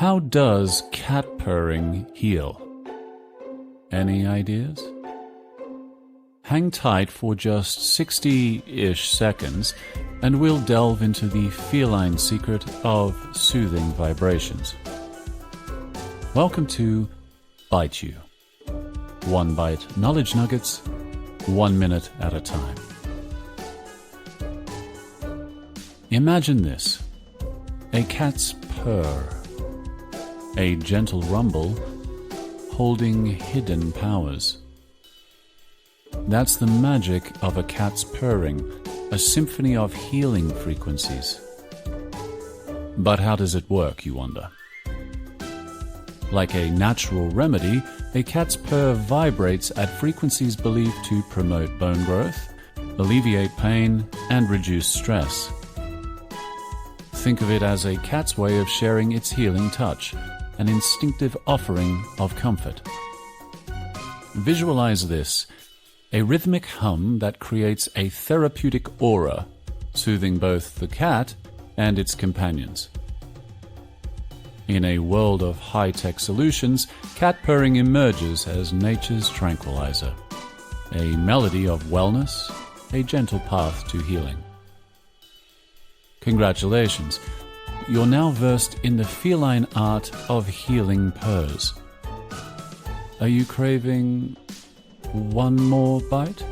How does cat purring heal? Any ideas? Hang tight for just 60-ish seconds and we'll delve into the feline secret of soothing vibrations. Welcome to BiteU. One bite knowledge nuggets, 1 minute at a time. Imagine this: a cat's purr, a gentle rumble holding hidden powers. That's the magic of a cat's purring, a symphony of healing frequencies. But how does it work, you wonder? Like a natural remedy, a cat's purr vibrates at frequencies believed to promote bone growth, alleviate pain, and reduce stress. Think of it as a cat's way of sharing its healing touch, an instinctive offering of comfort. Visualize this: a rhythmic hum that creates a therapeutic aura, soothing both the cat and its companions. In a world of high-tech solutions, cat purring emerges as nature's tranquilizer, a melody of wellness, a gentle path to healing. Congratulations, you're now versed in the feline art of healing purrs. Are you craving one more bite?